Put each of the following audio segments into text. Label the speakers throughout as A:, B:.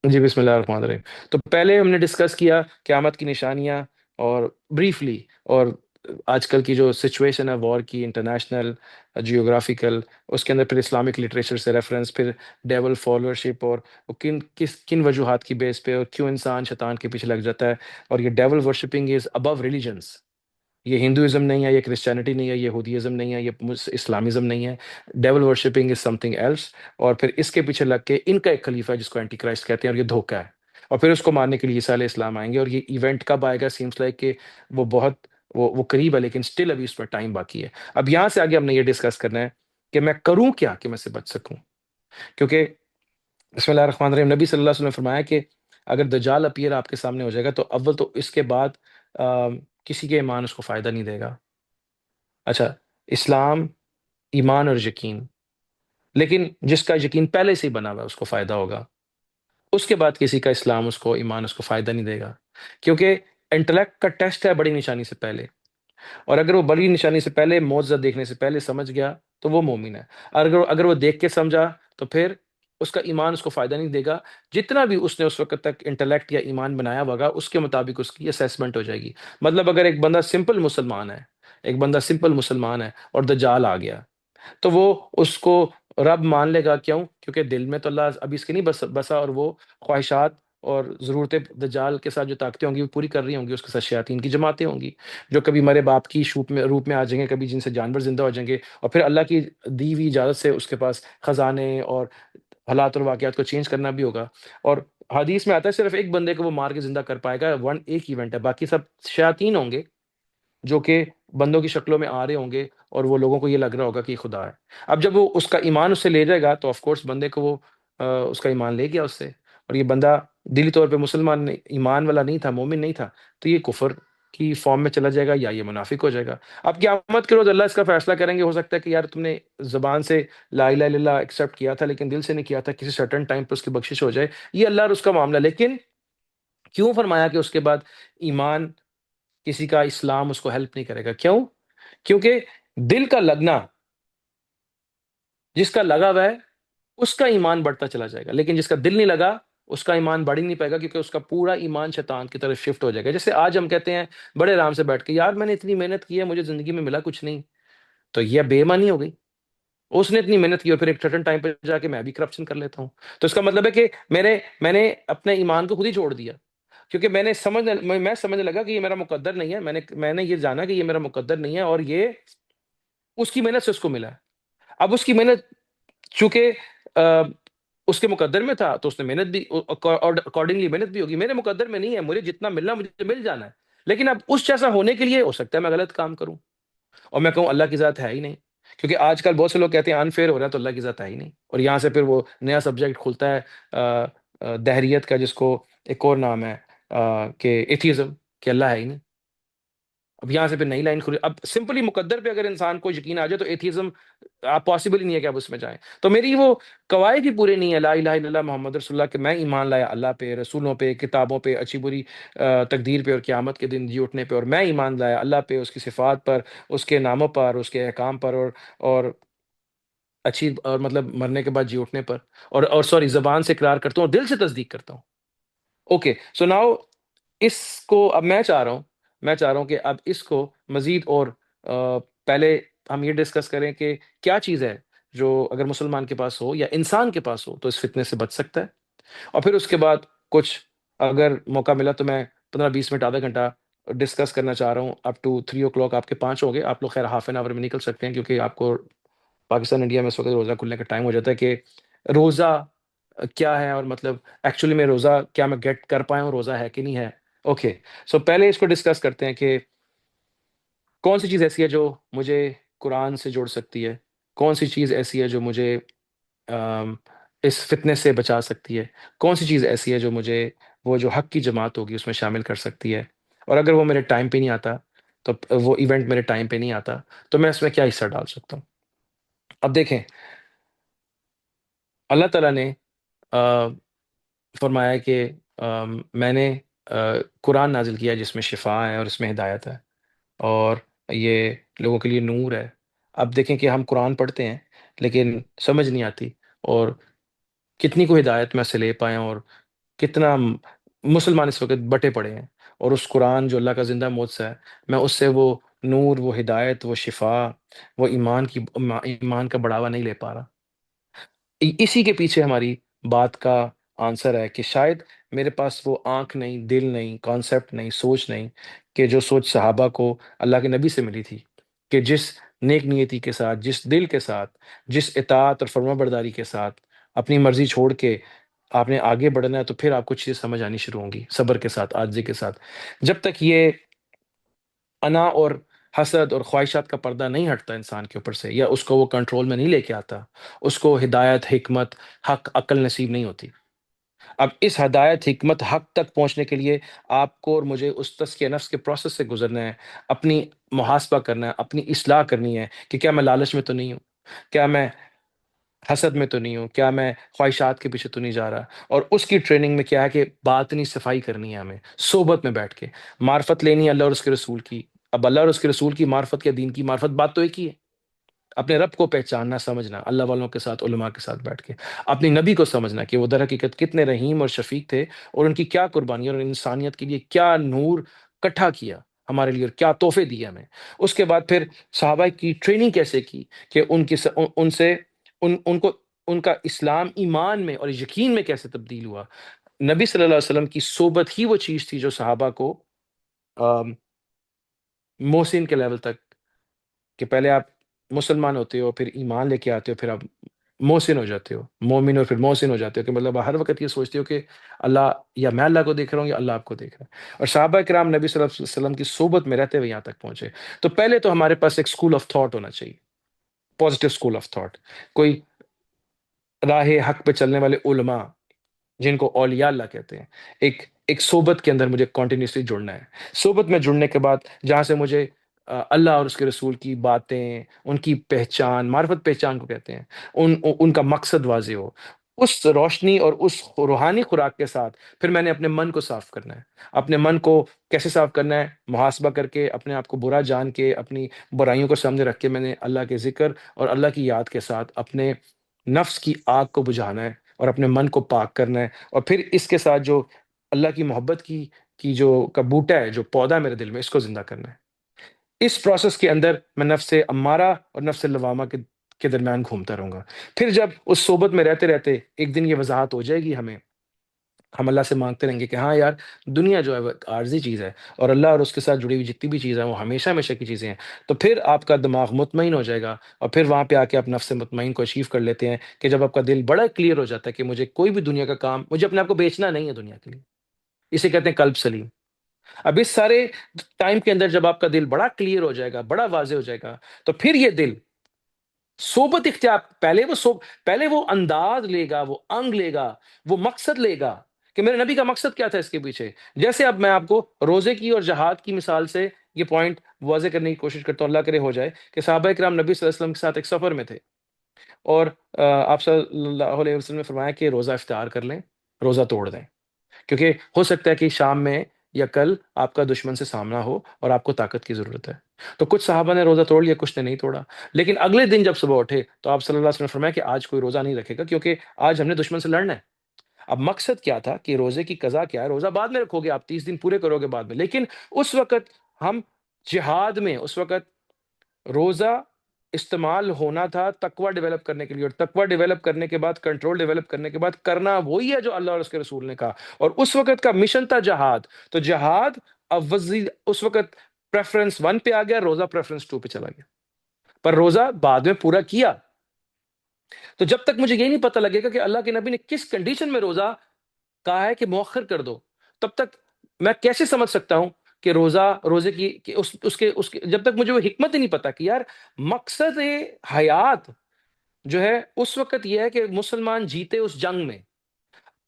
A: جی بسم اللہ الرحمن الرحیم۔ تو پہلے ہم نے ڈسکس کیا قیامت کی نشانیاں، اور بریفلی، اور آج کل کی جو سچویشن ہے وار کی، انٹرنیشنل، جیوگرافیکل، اس کے اندر پھر اسلامک لٹریچر سے ریفرنس، پھر ڈیول فالوورشپ، اور وہ کن وجوہات کی بیس پہ اور کیوں انسان شیطان کے پیچھے لگ جاتا ہے، اور یہ ڈیول ورشپنگ از ابو ریلیجنس، یہ ہندوازم نہیں ہے، یہ کرسچینٹی نہیں ہے، یہ یہودیزم نہیں ہے، یہ اسلامزم نہیں ہے، ڈیول ورشپنگ از سم تھنگ ایلس۔ اور پھر اس کے پیچھے لگ کے ان کا ایک خلیفہ ہے جس کو اینٹی کرائسٹ کہتے ہیں، اور یہ دھوکہ ہے، اور پھر اس کو مارنے کے لیے عیسیٰ علیہ السلام آئیں گے، اور یہ ایونٹ کب آئے گا؟ سیمس لائک کہ وہ بہت وہ قریب ہے، لیکن اسٹل ابھی اس پر ٹائم باقی ہے۔ اب یہاں سے آگے ہم نے یہ ڈسکس کرنا ہے کہ میں کروں کیا کہ میں سے بچ سکوں، کیونکہ بسم اللہ الرحمن الرحیم، نبی صلی اللہ علیہ وسلم نے فرمایا کہ اگر دجال اپیئر آپ کے سامنے ہو جائے گا تو اول تو اس کے بعد کسی کے ایمان اس کو فائدہ نہیں دے گا۔ اچھا، اسلام، ایمان اور یقین، لیکن جس کا یقین پہلے سے ہی بنا ہوا ہے اس کو فائدہ ہوگا۔ اس کے بعد کسی کا اسلام، اس کو ایمان، اس کو فائدہ نہیں دے گا، کیونکہ انٹلیکٹ کا ٹیسٹ ہے بڑی نشانی سے پہلے، اور اگر وہ بڑی نشانی سے پہلے، معجزہ دیکھنے سے پہلے سمجھ گیا تو وہ مومن ہے۔ اگر وہ دیکھ کے سمجھا تو پھر اس کا ایمان اس کو فائدہ نہیں دے گا، جتنا بھی اس نے اس وقت تک انٹلیکٹ یا ایمان بنایا ہوگا اس کے مطابق اس کی اسیسمنٹ ہو جائے گی۔ مطلب اگر ایک بندہ سمپل مسلمان ہے، اور دجال آ گیا، تو وہ اس کو رب مان لے گا، کیوں؟ کیونکہ دل میں تو اللہ ابھی اس کے نہیں بسا، اور وہ خواہشات اور ضرورتیں دجال کے ساتھ جو طاقتیں ہوں گی وہ پوری کر رہی ہوں گی، اس کے ساتھ شیاطین کی جماعتیں ہوں گی جو کبھی مرے باپ کی روپ میں آ جائیں گے، کبھی جن سے جانور زندہ ہو جائیں گے، اور پھر اللہ کی دی ہوئی اجازت سے اس کے پاس خزانے اور حالات اور واقعات کو چینج کرنا بھی ہوگا۔ اور حدیث میں آتا ہے صرف ایک بندے کو وہ مار کے زندہ کر پائے گا، ایک ایونٹ ہے، باقی سب شیاطین ہوں گے جو کہ بندوں کی شکلوں میں آ رہے ہوں گے، اور وہ لوگوں کو یہ لگ رہا ہوگا کہ یہ خدا ہے۔ اب جب وہ اس کا ایمان اس سے لے جائے گا تو آف کورس بندے کو وہ اس کا ایمان لے گیا اس سے، اور یہ بندہ دلی طور پہ مسلمان ایمان والا نہیں تھا، مومن نہیں تھا، تو یہ کفر کی فارم میں چلا جائے گا، یا یہ منافق ہو جائے گا۔ اب قیامت کے روز اللہ اس کا فیصلہ کریں گے، ہو سکتا ہے کہ یار تم نے زبان سے لا الہ الا اللہ ایکسیپٹ کیا تھا لیکن دل سے نہیں کیا تھا، کسی سرٹن ٹائم پہ اس کی بخشش ہو جائے، یہ اللہ اور اس کا معاملہ۔ لیکن کیوں فرمایا کہ اس کے بعد ایمان، کسی کا اسلام اس کو ہیلپ نہیں کرے گا؟ کیوں؟ کیونکہ دل کا لگنا، جس کا لگا ہوا ہے اس کا ایمان بڑھتا چلا جائے گا، لیکن جس کا دل نہیں لگا اس کا ایمان بڑھ ہی نہیں پائے گا، کیونکہ اس کا پورا ایمان شیطان کی طرف شفٹ ہو جائے گا۔ جیسے آج ہم کہتے ہیں بڑے آرام سے بیٹھ کے، یار میں نے اتنی محنت کی ہے، مجھے زندگی میں ملا کچھ نہیں، تو یہ بے ایمانی ہو گئی۔ اس نے اتنی محنت کی اور پھر ایک سرٹن ٹائم پہ جا کے میں بھی کرپشن کر لیتا ہوں، تو اس کا مطلب ہے کہ میں نے اپنے ایمان کو خود ہی چھوڑ دیا، کیونکہ میں سمجھنے لگا کہ یہ میرا مقدر نہیں ہے، میں نے یہ جانا کہ یہ میرا مقدر نہیں ہے، اور یہ اس کی محنت سے اس کو ملا ہے۔ اب اس کی محنت چونکہ اس کے مقدر میں تھا تو اس نے محنت بھی اکارڈنگلی محنت بھی ہوگی، میرے مقدر میں نہیں ہے، مجھے جتنا ملنا مجھے مل جانا ہے، لیکن اب اس جیسا ہونے کے لیے ہو سکتا ہے میں غلط کام کروں، اور میں کہوں اللہ کی ذات ہے ہی نہیں، کیونکہ آج کل بہت سے لوگ کہتے ہیں انفیئر ہو رہا ہے تو اللہ کی ذات ہے ہی نہیں، اور یہاں سے پھر وہ نیا سبجیکٹ کھلتا ہے دہریت کا، جس کو ایک اور نام ہے کہ ایتھیزم، کہ اللہ ہے ہی نہیں۔ اب یہاں سے پھر نئی لائن کھلی، اب سمپلی مقدر پہ اگر انسان کو یقین آ جائے تو ایتھیزم آپ پاسبل ہی نہیں ہے کہ آپ اس میں جائیں۔ تو میری وہ قواعد ہی پورے نہیں ہے، لا الہ الا اللہ محمد رسول اللہ، کہ میں ایمان لایا اللہ پہ، رسولوں پہ، کتابوں پہ، اچھی بری تقدیر پہ، اور قیامت کے دن جی اٹھنے پہ، اور میں ایمان لایا اللہ پہ، اس کی صفات پر، اس کے ناموں پر، اس کے احکام پر، اور اچھی، اور مطلب مرنے کے بعد جی اٹھنے پر، اور سوری زبان سے اقرار کرتا ہوں اور دل سے تصدیق کرتا ہوں۔ اوکے، سو ناؤ اس کو اب میں چاہ رہا ہوں کہ اب اس کو مزید اور پہلے ہم یہ ڈسکس کریں کہ کیا چیز ہے جو اگر مسلمان کے پاس ہو یا انسان کے پاس ہو تو اس فتنے سے بچ سکتا ہے، اور پھر اس کے بعد کچھ اگر موقع ملا تو میں 15-20 منٹ، آدھا گھنٹہ ڈسکس کرنا چاہ رہا ہوں اپ ٹو 3 o'clock، آپ کے 5 ہو گئے، آپ لوگ خیر ہاف این آور میں نکل سکتے ہیں، کیونکہ آپ کو پاکستان انڈیا میں اس وقت روزہ کھلنے کا ٹائم ہو جاتا ہے کہ روزہ کیا ہے، اور مطلب ایکچولی میں روزہ کیا میں گیٹ کر پایا ہوں، روزہ ہے کہ نہیں ہے۔ اوکے، سو پہلے اس کو ڈسکس کرتے ہیں کہ کون سی چیز ایسی ہے جو مجھے قرآن سے جوڑ سکتی ہے، کون سی چیز ایسی ہے جو مجھے آم، اس فتنے سے بچا سکتی ہے، کون سی چیز ایسی ہے جو مجھے وہ جو حق کی جماعت ہوگی اس میں شامل کر سکتی ہے، اور اگر وہ میرے ٹائم پہ نہیں آتا، تو وہ ایونٹ میرے ٹائم پہ نہیں آتا تو میں اس میں کیا حصہ ڈال سکتا ہوں۔ اب دیکھیں، اللہ تعالیٰ نے آ، فرمایا کہ میں نے قرآن نازل کیا جس میں شفا ہے اور اس میں ہدایت ہے، اور یہ لوگوں کے لیے نور ہے۔ اب دیکھیں کہ ہم قرآن پڑھتے ہیں لیکن سمجھ نہیں آتی، اور کتنی کو ہدایت میں سے لے پائیں، اور کتنا مسلمان اس وقت بٹے پڑے ہیں، اور اس قرآن جو اللہ کا زندہ معجزہ ہے، میں اس سے وہ نور، وہ ہدایت، وہ شفا، وہ ایمان کا بڑھاوا نہیں لے پا رہا۔ اسی کے پیچھے ہماری بات کا آنسر ہے کہ شاید میرے پاس وہ آنکھ نہیں، دل نہیں، کانسیپٹ نہیں، سوچ نہیں، کہ جو سوچ صحابہ کو اللہ کے نبی سے ملی تھی، کہ جس نیک نیتی کے ساتھ، جس دل کے ساتھ، جس اطاعت اور فرما برداری کے ساتھ اپنی مرضی چھوڑ کے آپ نے آگے بڑھنا ہے، تو پھر آپ کو چیزیں سمجھ آنی شروع ہوں گی، صبر کے ساتھ، عاجزی کے ساتھ۔ جب تک یہ انا اور حسد اور خواہشات کا پردہ نہیں ہٹتا انسان کے اوپر سے، یا اس کو وہ کنٹرول میں نہیں لے کے آتا، اس کو ہدایت، حکمت، حق، عقل نصیب نہیں ہوتی۔ اب اس ہدایت، حکمت، حق تک پہنچنے کے لیے آپ کو اور مجھے اس تزکیہ نفس کے پروسیس سے گزرنا ہے، اپنی محاسبہ کرنا ہے، اپنی اصلاح کرنی ہے کہ کیا میں لالچ میں تو نہیں ہوں، کیا میں حسد میں تو نہیں ہوں، کیا میں خواہشات کے پیچھے تو نہیں جا رہا۔ اور اس کی ٹریننگ میں کیا ہے کہ باطنی صفائی کرنی ہے، ہمیں صحبت میں بیٹھ کے معرفت لینی ہے اللہ اور اس کے رسول کی۔ اب اللہ اور اس کے رسول کی معرفت، کے دین کی معرفت، بات تو ایک ہی ہے، اپنے رب کو پہچاننا، سمجھنا، اللہ والوں کے ساتھ، علماء کے ساتھ بیٹھ کے اپنی نبی کو سمجھنا کہ وہ در حقیقت کتنے رحیم اور شفیق تھے، اور ان کی کیا قربانی اور انسانیت کے لیے کیا نور کٹھا کیا ہمارے لیے، اور کیا تحفے دیے ہمیں۔ اس کے بعد پھر صحابہ کی ٹریننگ کیسے کی کہ ان سے ان کو ان کا اسلام ایمان میں اور یقین میں کیسے تبدیل ہوا۔ نبی صلی اللہ علیہ وسلم کی صحبت ہی وہ چیز تھی جو صحابہ کو آم، محسن کے لیول تک، کہ پہلے آپ مسلمان ہوتے ہو، پھر ایمان لے کے آتے ہو، پھر آپ محسن ہو جاتے ہو، مومن اور پھر محسن ہو جاتے ہو، کہ مطلب ہر وقت یہ سوچتے ہو کہ اللہ، یا میں اللہ کو دیکھ رہا ہوں یا اللہ آپ کو دیکھ رہا ہے۔ اور صحابہ کرام نبی صلی اللہ علیہ وسلم کی صحبت میں رہتے ہوئے یہاں تک پہنچے۔ تو پہلے تو ہمارے پاس ایک اسکول آف تھاٹ ہونا چاہیے، پازیٹیو اسکول آف تھاٹ، کوئی راہ حق پہ چلنے والے علماء جن کو اولیاء اللہ کہتے ہیں، ایک صحبت کے اندر مجھے کنٹینیوسلی جڑنا ہے۔ صحبت میں جڑنے کے بعد جہاں سے مجھے اللہ اور اس کے رسول کی باتیں، ان کی پہچان، معرفت پہچان کو کہتے ہیں، ان کا مقصد واضح ہو، اس روشنی اور اس روحانی خوراک کے ساتھ پھر میں نے اپنے من کو صاف کرنا ہے۔ اپنے من کو کیسے صاف کرنا ہے؟ محاسبہ کر کے، اپنے آپ کو برا جان کے، اپنی برائیوں کو سامنے رکھ کے میں نے اللہ کے ذکر اور اللہ کی یاد کے ساتھ اپنے نفس کی آگ کو بجھانا ہے، اور اپنے من کو پاک کرنا ہے، اور پھر اس کے ساتھ جو اللہ کی محبت کی جو کا بوٹا ہے، جو پودا ہے میرے دل میں، اس کو زندہ کرنا ہے۔ اس پروسیس کے اندر میں نفس امارہ اور نفس لوامہ کے درمیان گھومتا رہوں گا۔ پھر جب اس صحبت میں رہتے رہتے ایک دن یہ وضاحت ہو جائے گی ہمیں، ہم اللہ سے مانگتے رہیں گے کہ ہاں یار، دنیا جو ہے وہ ایک عارضی چیز ہے، اور اللہ اور اس کے ساتھ جڑی ہوئی جتنی بھی چیزیں ہیں وہ ہمیشہ ہمیشہ کی چیزیں ہیں۔ تو پھر آپ کا دماغ مطمئن ہو جائے گا، اور پھر وہاں پہ آ کے آپ نفس مطمئن کو اچیو کر لیتے ہیں، کہ جب آپ کا دل بڑا کلیئر ہو جاتا ہے کہ مجھے کوئی بھی دنیا کا کام، مجھے اپنے آپ کو بیچنا نہیں ہے دنیا کے لیے۔ اسے کہتے ہیں قلب سلیم۔ اب اس سارے ٹائم کے اندر جب آپ کا دل بڑا کلیئر ہو جائے گا، بڑا واضح ہو جائے گا، تو پھر یہ دل صحبت اختیار، پہلے وہ انداز لے گا، وہ انگ لے گا، وہ مقصد لے گا کہ میرے نبی کا مقصد کیا تھا اس کے پیچھے۔ جیسے اب میں آپ کو روزے کی اور جہاد کی مثال سے یہ پوائنٹ واضح کرنے کی کوشش کرتا ہوں، اللہ کرے ہو جائے، کہ صحابہ کرام نبی صلی اللہ علیہ وسلم کے ساتھ ایک سفر میں تھے، اور آپ صلی اللہ علیہ وسلم نے فرمایا کہ روزہ افطار کر لیں، روزہ توڑ دیں، کیونکہ ہو سکتا ہے کہ شام میں یا کل آپ کا دشمن سے سامنا ہو اور آپ کو طاقت کی ضرورت ہے۔ تو کچھ صحابہ نے روزہ توڑ لیا، کچھ نے نہیں توڑا، لیکن اگلے دن جب صبح اٹھے تو آپ صلی اللہ علیہ وسلم نے فرمایا کہ آج کوئی روزہ نہیں رکھے گا، کیونکہ آج ہم نے دشمن سے لڑنا ہے۔ اب مقصد کیا تھا کہ روزے کی قضا کیا ہے؟ روزہ بعد میں رکھو گے، آپ 30 دن پورے کرو گے بعد میں، لیکن اس وقت ہم جہاد میں، اس وقت روزہ استعمال ہونا تھا تقوی ڈیولپ کرنے کے لیے، اور تقوی ڈیولپ کرنے کے بعد، کنٹرول ڈیولپ کرنے کے بعد کرنا وہی ہے جو اللہ اور اس کے رسول نے کہا، اور اس وقت کا مشن تھا جہاد۔ تو جہاد اب اس وقت پریفرنس 1 پہ آ گیا، روزہ پریفرنس 2 پہ چلا گیا، پر روزہ بعد میں پورا کیا۔ تو جب تک مجھے یہ نہیں پتہ لگے گا کہ اللہ کے نبی نے کس کنڈیشن میں روزہ کہا ہے کہ مؤخر کر دو، تب تک میں کیسے سمجھ سکتا ہوں کہ روزے کی کہ اس کے جب تک مجھے وہ حکمت ہی نہیں پتا کہ یار مقصد حیات جو ہے اس وقت یہ ہے کہ مسلمان جیتے اس جنگ میں۔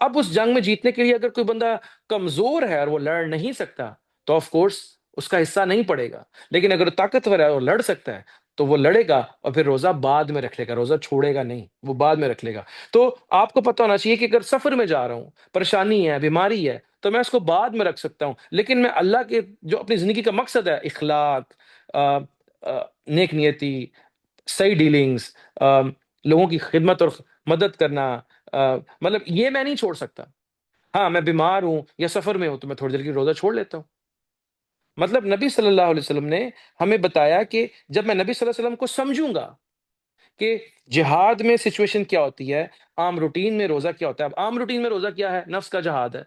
A: اب اس جنگ میں جیتنے کے لیے اگر کوئی بندہ کمزور ہے اور وہ لڑ نہیں سکتا، تو آف کورس اس کا حصہ نہیں پڑے گا، لیکن اگر وہ طاقتور ہے اور لڑ سکتا ہے تو وہ لڑے گا، اور پھر روزہ بعد میں رکھ لے گا، روزہ چھوڑے گا نہیں، وہ بعد میں رکھ لے گا۔ تو آپ کو پتہ ہونا چاہیے کہ اگر سفر میں جا رہا ہوں، پریشانی ہے، بیماری ہے، تو میں اس کو بعد میں رکھ سکتا ہوں، لیکن میں اللہ کے جو اپنی زندگی کا مقصد ہے، اخلاق، آ، نیک نیتی، صحیح ڈیلنگز، لوگوں کی خدمت اور مدد کرنا، مطلب یہ میں نہیں چھوڑ سکتا۔ ہاں میں بیمار ہوں یا سفر میں ہوں تو میں تھوڑی دیر کے لیے روزہ چھوڑ لیتا ہوں۔ مطلب نبی صلی اللہ علیہ وسلم نے ہمیں بتایا کہ جب میں نبی صلی اللہ علیہ وسلم کو سمجھوں گا کہ جہاد میں سچویشن کیا ہوتی ہے، عام روٹین میں روزہ کیا ہوتا ہے۔ اب عام روٹین میں روزہ کیا ہے؟ نفس کا جہاد ہے۔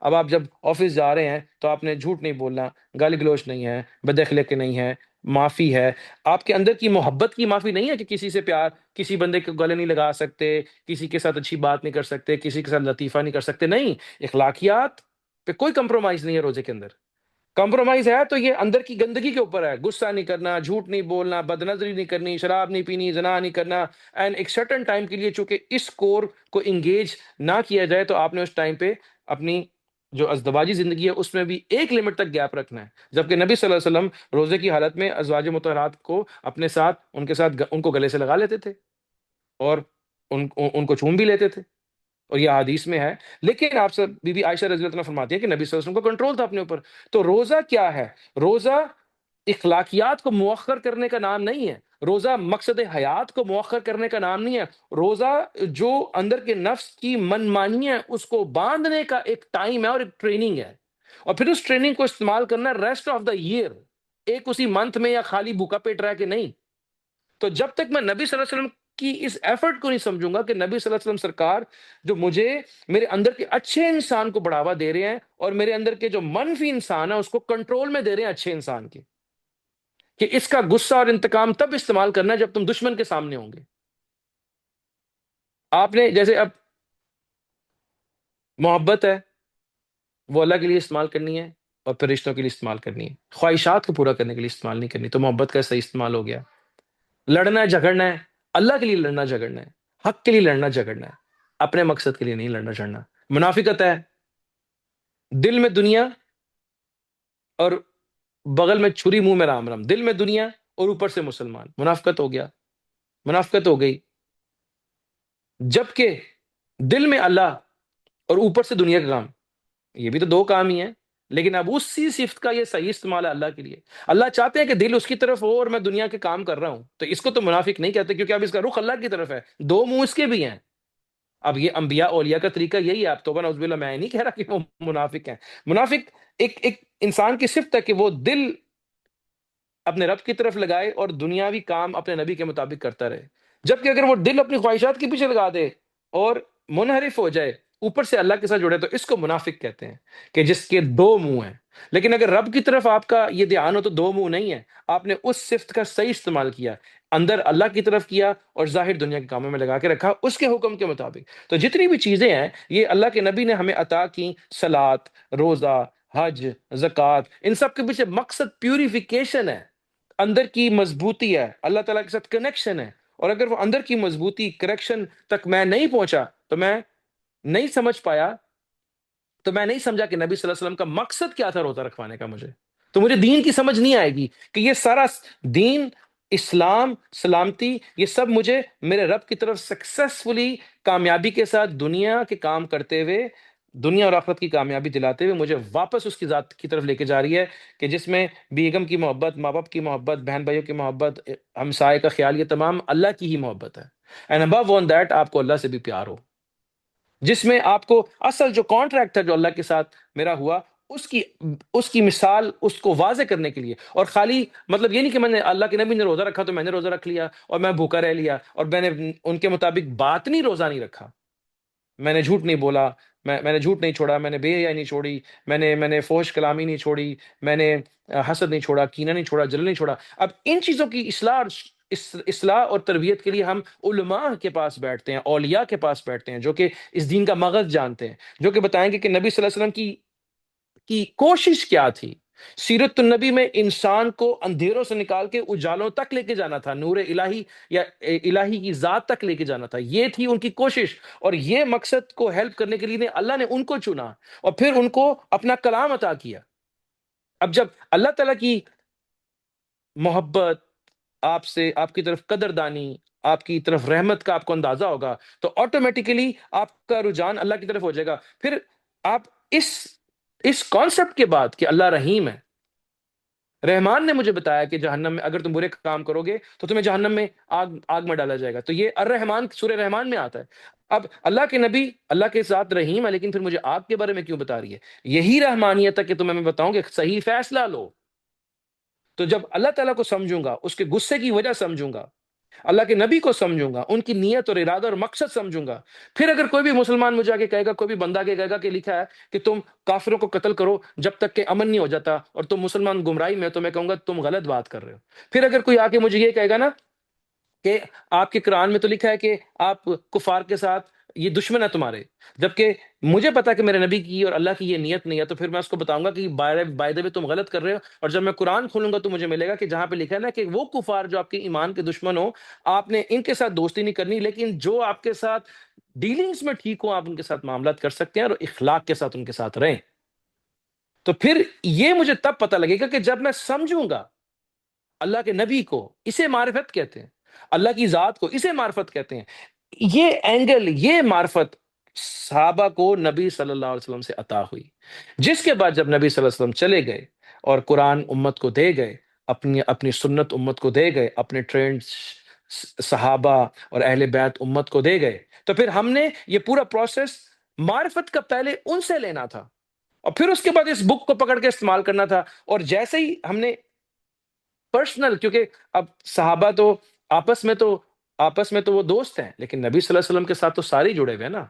A: اب آپ جب آفس جا رہے ہیں تو آپ نے جھوٹ نہیں بولنا، گالی گلوچ نہیں ہے، بد اخلاقی نہیں ہے، معافی ہے۔ آپ کے اندر کی محبت کی معافی نہیں ہے کہ کسی سے پیار، کسی بندے کو گلے نہیں لگا سکتے، کسی کے ساتھ اچھی بات نہیں کر سکتے، کسی کے ساتھ لطیفہ نہیں کر سکتے، نہیں، اخلاقیات پہ کوئی کمپرومائز نہیں ہے روزے کے اندر۔ کمپرومائز ہے تو یہ اندر کی گندگی کے اوپر ہے، غصہ نہیں کرنا، جھوٹ نہیں بولنا، بد نظری نہیں کرنی، شراب نہیں پینی، زنا نہیں کرنا، اینڈ ایک سرٹن ٹائم کے لیے چونکہ اس کور کو انگیج نہ کیا جائے تو آپ نے اس ٹائم پہ اپنی جو ازدواجی زندگی ہے اس میں بھی ایک لمٹ تک گیپ رکھنا ہے۔ جبکہ نبی صلی اللہ علیہ وسلم روزے کی حالت میں ازواج مطہرات کو اپنے ساتھ ان کے ساتھ ان کو گلے سے لگا لیتے تھے اور ان کو چوم بھی لیتے تھے، اور یہ حدیث میں ہے۔ لیکن آپ سے بی بی عائشہ رضی اللہ عنہ فرماتی ہے کہ نبی صلی اللہ علیہ وسلم کو کنٹرول تھا اپنے اوپر۔ تو روزہ کیا ہے؟ روزہ اخلاقیات کو مؤخر کرنے کا نام نہیں ہے، روزہ مقصد حیات کو مؤخر کرنے کا نام نہیں ہے، روزہ جو اندر کے نفس کی من مانی ہے اس کو باندھنے کا ایک ٹائم ہے اور ایک ٹریننگ ہے، اور پھر اس ٹریننگ کو استعمال کرنا ریسٹ آف دا ایئر، ایک اسی منتھ میں یا خالی بھوکا پیٹ رہ کے نہیں۔ تو جب تک میں نبی صلی اللہ علیہ وسلم کی اس ایفرٹ کو نہیں سمجھوں گا کہ نبی صلی اللہ علیہ وسلم سرکار جو مجھے میرے اندر کے اچھے انسان کو بڑھاوا دے رہے ہیں اور میرے اندر کے جو منفی انسان ہے اس کو کنٹرول میں دے رہے ہیں اچھے انسان کے، کہ اس کا غصہ اور انتقام تب استعمال کرنا ہے جب تم دشمن کے سامنے ہوں گے۔ آپ نے جیسے اب محبت ہے وہ اللہ کے لیے استعمال کرنی ہے اور پھر رشتوں کے لیے استعمال کرنی ہے، خواہشات کو پورا کرنے کے لیے استعمال نہیں کرنی، تو محبت کا صحیح استعمال ہو گیا۔ لڑنا ہے جھگڑنا ہے، اللہ کے لیے لڑنا جھگڑنا ہے، حق کے لیے لڑنا جھگڑنا ہے، اپنے مقصد کے لیے نہیں لڑنا جھگڑنا۔ منافقت ہے دل میں دنیا اور بغل میں چھری، منہ میں رام رام، دل میں دنیا اور اوپر سے مسلمان، منافقت ہو گیا، منافقت ہو گئی۔ جبکہ دل میں اللہ اور اوپر سے دنیا کا کام، یہ بھی تو دو کام ہی ہیں، لیکن اب اسی صفت کا یہ صحیح استعمال ہے اللہ کے لیے۔ اللہ چاہتے ہیں کہ دل اس کی طرف ہو اور میں دنیا کے کام کر رہا ہوں، تو اس کو تو منافق نہیں کہتے کیونکہ اب اس کا رخ اللہ کی طرف ہے، دو منہ اس کے بھی ہیں۔ اب یہ انبیاء اولیاء کا طریقہ یہی ہے، آپ توبہ نعوذ باللہ، میں نہیں کہہ رہا کہ وہ منافق ہیں۔ منافق ایک انسان کی صفت ہے کہ وہ دل اپنے رب کی طرف لگائے اور دنیاوی کام اپنے نبی کے مطابق کرتا رہے، جبکہ اگر وہ دل اپنی خواہشات کے پیچھے لگا دے اور منحرف ہو جائے، اوپر سے اللہ کے ساتھ جڑے، تو اس کو منافق کہتے ہیں کہ جس کے دو منہ ہیں۔ لیکن اگر رب کی طرف آپ کا یہ دھیان ہو تو دو منہ نہیں ہے، آپ نے اس صفت کا صحیح استعمال کیا، اندر اللہ کی طرف کیا اور ظاہر دنیا کے کاموں میں لگا کے رکھا اس کے حکم کے مطابق۔ تو جتنی بھی چیزیں ہیں یہ اللہ کے نبی نے ہمیں عطا کی، صلات، روزہ، حج، زکوٰۃ، ان سب کے پیچھے مقصد پیوریفیکیشن ہے، اندر کی مضبوطی ہے، اللہ تعالیٰ کے ساتھ کنیکشن ہے۔ اور اگر وہ اندر کی مضبوطی کریکشن تک میں نہیں پہنچا تو میں نہیں سمجھ پایا، تو میں نہیں سمجھا کہ نبی صلی اللہ علیہ وسلم کا مقصد کیا تھا روزہ رکھوانے کا، مجھے تو مجھے دین کی سمجھ نہیں آئے گی کہ یہ سارا دین، اسلام، سلامتی، یہ سب مجھے میرے رب کی طرف سکسیسفلی کامیابی کے ساتھ دنیا کے کام کرتے ہوئے، دنیا اور آخرت کی کامیابی دلاتے ہوئے مجھے واپس اس کی ذات کی طرف لے کے جا رہی ہے، کہ جس میں بیگم کی محبت، ماں باپ کی محبت، بہن بھائیوں کی محبت، ہمسائے کا خیال، یہ تمام اللہ کی ہی محبت ہے۔ اینڈ ابو آن دیٹ آپ کو اللہ سے بھی پیار ہو، جس میں آپ کو اصل جو کانٹریکٹ ہے جو اللہ کے ساتھ میرا ہوا، اس کی اس کی مثال اس کو واضح کرنے کے لیے، اور خالی مطلب یہ نہیں کہ میں نے اللہ کے نبی نے روزہ رکھا تو میں نے روزہ رکھ لیا اور میں بھوکا رہ لیا اور میں نے ان کے مطابق باطنی روزہ نہیں رکھا، میں نے جھوٹ نہیں بولا، میں نے جھوٹ نہیں چھوڑا، میں نے بے حیائی نہیں چھوڑی، میں نے فحش کلامی نہیں چھوڑی، میں نے حسد نہیں چھوڑا، کینہ نہیں چھوڑا، جلن نہیں چھوڑا۔ اب ان چیزوں کی اصلاح اور تربیت کے لیے ہم علماء کے پاس بیٹھتے ہیں، اولیاء کے پاس بیٹھتے ہیں جو کہ اس دین کا مغز جانتے ہیں، جو کہ بتائیں گے کہ نبی صلی اللہ علیہ وسلم کی کوشش کیا تھی۔ سیرت النبی میں انسان کو اندھیروں سے نکال کے اجالوں تک لے کے جانا تھا، نور الہی یا الہی کی ذات تک لے کے جانا تھا، یہ تھی ان کی کوشش، اور یہ مقصد کو ہیلپ کرنے کے لیے اللہ نے ان کو چنا اور پھر ان کو اپنا کلام عطا کیا۔ اب جب اللہ تعالیٰ کی محبت، آپ سے، آپ کی طرف قدردانی، آپ کی طرف رحمت کا آپ کو اندازہ ہوگا تو آٹومیٹیکلی آپ کا رجحان اللہ کی طرف ہو جائے گا۔ پھر آپ اس اس کانسیپٹ کے بعد کہ اللہ رحیم ہے، رحمان نے مجھے بتایا کہ جہنم میں اگر تم برے کام کرو گے تو تمہیں جہنم میں آگ میں ڈالا جائے گا، تو یہ الرحمان سورہ رحمان میں آتا ہے۔ اب اللہ کے نبی اللہ کے ساتھ رحیم ہے، لیکن پھر مجھے آگ کے بارے میں کیوں بتا رہی ہے؟ یہی رحمانیت ہے کہ تمہیں میں بتاؤں کہ صحیح فیصلہ لو. تو جب اللہ تعالیٰ کو سمجھوں گا، اس کے غصے کی وجہ سمجھوں گا، اللہ کے نبی کو سمجھوں گا، ان کی نیت اور ارادہ اور مقصد سمجھوں گا، پھر اگر کوئی بھی مسلمان مجھے آگے کہے گا، کوئی بھی بندہ آگے کہے گا کہ لکھا ہے کہ تم کافروں کو قتل کرو جب تک کہ امن نہیں ہو جاتا اور تم مسلمان گمراہی میں، تو میں کہوں گا تم غلط بات کر رہے ہو. پھر اگر کوئی آ کے مجھے یہ کہے گا نا کہ آپ کے قرآن میں تو لکھا ہے کہ آپ کفار کے ساتھ یہ دشمن ہے تمہارے، جبکہ مجھے پتا کہ میرے نبی کی اور اللہ کی یہ نیت نہیں ہے، تو پھر میں اس کو بتاؤں گا کہ بائی دا وے تم غلط کر رہے ہو. اور جب میں قرآن کھولوں گا تو مجھے ملے گا کہ جہاں پہ لکھا ہے نا کہ وہ کفار جو آپ کے ایمان کے دشمن ہو، آپ نے ان کے ساتھ دوستی نہیں کرنی، لیکن جو آپ کے ساتھ ڈیلنگز میں ٹھیک ہو آپ ان کے ساتھ معاملات کر سکتے ہیں اور اخلاق کے ساتھ ان کے ساتھ رہیں. تو پھر یہ مجھے تب پتہ لگے گا کہ جب میں سمجھوں گا اللہ کے نبی کو، اسے معرفت کہتے ہیں، اللہ کی ذات کو اسے معرفت کہتے ہیں. یہ اینگل، یہ معرفت صحابہ کو نبی صلی اللہ علیہ وسلم سے عطا ہوئی، جس کے بعد جب نبی صلی اللہ علیہ وسلم چلے گئے اور قرآن امت کو دے گئے، اپنی اپنی سنت امت کو دے گئے، اپنے ٹرینڈ صحابہ اور اہل بیت امت کو دے گئے، تو پھر ہم نے یہ پورا پروسیس معرفت کا پہلے ان سے لینا تھا اور پھر اس کے بعد اس بک کو پکڑ کے استعمال کرنا تھا. اور جیسے ہی ہم نے پرسنل، کیونکہ اب صحابہ تو آپس میں تو وہ دوست ہیں، لیکن نبی صلی اللہ علیہ وسلم کے ساتھ تو سارے ہی جڑے ہوئے ہیں نا.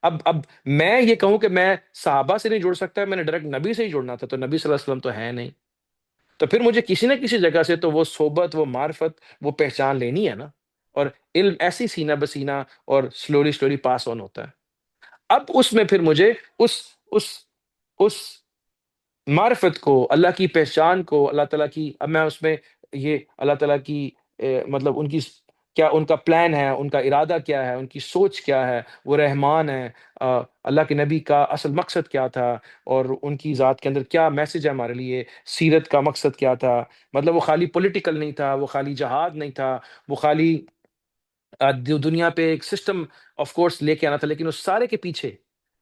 A: اب میں یہ کہوں کہ میں صحابہ سے نہیں جڑ سکتا، میں نے ڈائریکٹ نبی سے ہی جڑنا تھا، تو نبی صلی اللہ علیہ وسلم تو ہے نہیں. تو پھر مجھے کسی نہ کسی جگہ سے تو وہ صحبت، وہ معرفت، وہ پہچان لینی ہے نا. اور علم ایسی سینہ بسینہ اور سلولی سلولی پاس آن ہوتا ہے. اب اس میں پھر مجھے اس اس معرفت کو، اللہ کی پہچان کو، اللہ تعالیٰ کی، اب میں اس میں یہ اللہ تعالیٰ کی مطلب ان کی کیا ان کا پلان ہے، ان کا ارادہ کیا ہے، ان کی سوچ کیا ہے، وہ رحمان ہے، اللہ کے نبی کا اصل مقصد کیا تھا اور ان کی ذات کے اندر کیا میسج ہے ہمارے لیے، سیرت کا مقصد کیا تھا. مطلب وہ خالی پولیٹیکل نہیں تھا، وہ خالی جہاد نہیں تھا، وہ خالی دنیا پہ ایک سسٹم آف کورس لے کے آنا تھا، لیکن اس سارے کے پیچھے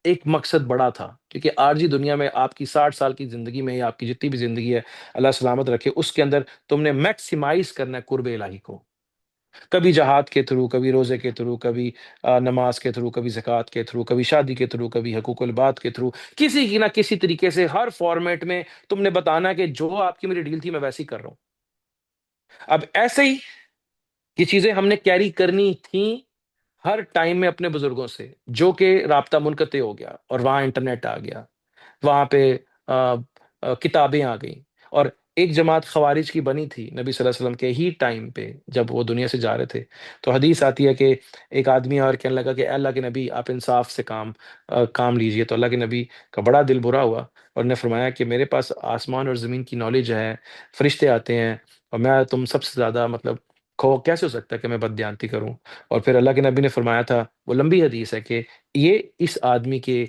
A: ایک مقصد بڑا تھا. کیونکہ عارضی دنیا میں آپ کی 60 سال کی زندگی میں، یا آپ کی جتنی بھی زندگی ہے اللہ سلامت رکھے، اس کے اندر تم نے میکسیمائز کرنا ہے قرب الہی کو. کبھی جہاد کے تھرو، کبھی روزے کے تھرو، کبھی نماز کے تھرو، کبھی زکوٰۃ کے تھرو، کبھی شادی کے تھرو، کبھی حقوق العباد کے تھرو، کسی کی نہ کسی طریقے سے ہر فارمیٹ میں تم نے بتانا کہ جو آپ کی میری ڈیل تھی میں ویسی کر رہا ہوں. اب ایسے ہی یہ چیزیں ہم نے کیری کرنی تھیں ہر ٹائم میں اپنے بزرگوں سے، جو کہ رابطہ منقطع ہو گیا اور وہاں انٹرنیٹ آ گیا، وہاں پہ کتابیں آ گئیں. اور ایک جماعت خوارج کی بنی تھی نبی صلی اللہ علیہ وسلم کے ہی ٹائم پہ جب وہ دنیا سے جا رہے تھے. تو حدیث آتی ہے کہ ایک آدمی اور کہنے لگا کہ اے اللہ کے نبی آپ انصاف سے کام لیجئے. تو اللہ کے نبی کا بڑا دل برا ہوا اور نے فرمایا کہ میرے پاس آسمان اور زمین کی نالج ہے، فرشتے آتے ہیں، اور میں تم سب سے زیادہ مطلب کھو کیسے ہو سکتا ہے کہ میں بددیانتی کروں. اور پھر اللہ کے نبی نے فرمایا تھا، وہ لمبی حدیث ہے، کہ یہ اس آدمی کے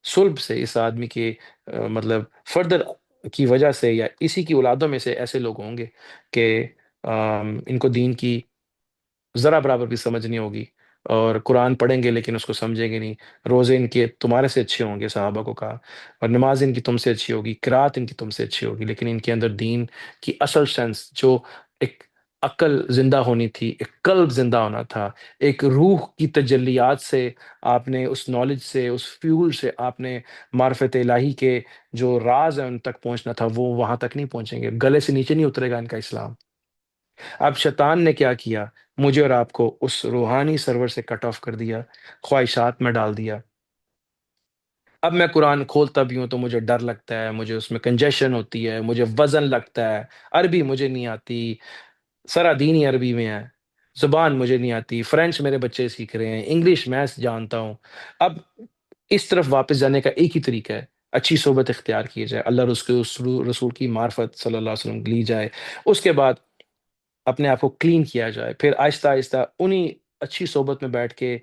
A: صلب سے، اس آدمی کے مطلب فردر کی وجہ سے، یا اسی کی اولادوں میں سے ایسے لوگ ہوں گے کہ ان کو دین کی ذرا برابر بھی سمجھ نہیں ہوگی، اور قرآن پڑھیں گے لیکن اس کو سمجھیں گے نہیں. روزے ان کے تمہارے سے اچھے ہوں گے، صحابہ کو کہا، اور نماز ان کی تم سے اچھی ہوگی، قرات ان کی تم سے اچھی ہوگی، لیکن ان کے اندر دین کی اصل سینس، جو ایک عقل زندہ ہونی تھی، ایک قلب زندہ ہونا تھا، ایک روح کی تجلیات سے آپ نے، اس نالج سے، اس فیول سے آپ نے معرفت الہی کے جو راز ہے ان تک پہنچنا تھا. وہ وہاں تک نہیں پہنچیں گے، گلے سے نیچے نہیں اترے گا ان کا اسلام. اب شیطان نے کیا کیا؟ مجھے اور آپ کو اس روحانی سرور سے کٹ آف کر دیا، خواہشات میں ڈال دیا. اب میں قرآن کھولتا بھی ہوں تو مجھے ڈر لگتا ہے، مجھے اس میں کنجیشن ہوتی ہے، مجھے وزن لگتا ہے، عربی مجھے نہیں آتی، سرا دینی عربی میں ہے، زبان مجھے نہیں آتی، فرینچ میرے بچے سیکھ رہے ہیں، انگلش میں جانتا ہوں. اب اس طرف واپس جانے کا ایک ہی طریقہ ہے، اچھی صحبت اختیار کی جائے، اللہ اور اس کے رسول کی معرفت صلی اللہ علیہ وسلم لی جائے، اس کے بعد اپنے آپ کو کلین کیا جائے، پھر آہستہ آہستہ انہی اچھی صحبت میں بیٹھ کے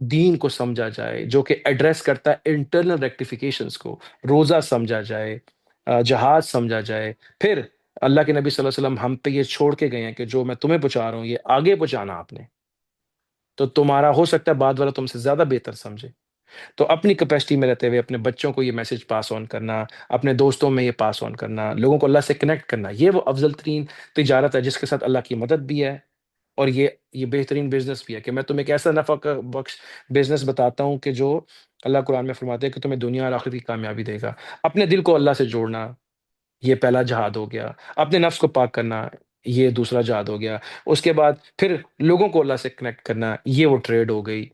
A: دین کو سمجھا جائے، جو کہ ایڈریس کرتا ہے انٹرنل ریکٹیفیکیشنز کو. روزہ سمجھا جائے، جہاد سمجھا جائے. پھر اللہ کے نبی صلی اللہ علیہ وسلم ہم پہ یہ چھوڑ کے گئے ہیں کہ جو میں تمہیں پہنچا رہا ہوں یہ آگے پہنچانا آپ نے، تو تمہارا ہو سکتا ہے بعد والا تم سے زیادہ بہتر سمجھے. تو اپنی کیپیسٹی میں رہتے ہوئے اپنے بچوں کو یہ میسج پاس آن کرنا، اپنے دوستوں میں یہ پاس آن کرنا، لوگوں کو اللہ سے کنیکٹ کرنا، یہ وہ افضل ترین تجارت ہے جس کے ساتھ اللہ کی مدد بھی ہے اور یہ بہترین بزنس بھی ہے کہ میں تمہیں ایک ایسا نفع کا بخش بزنس بتاتا ہوں کہ جو اللہ قرآن میں فرماتے ہیں کہ تمہیں دنیا اور آخرت کی کامیابی دے گا۔ اپنے دل کو اللہ سے جوڑنا، یہ پہلا جہاد ہو گیا۔ اپنے نفس کو پاک کرنا، یہ دوسرا جہاد ہو گیا۔ اس کے بعد پھر لوگوں کو اللہ سے کنیکٹ کرنا، یہ وہ ٹریڈ ہو گئی۔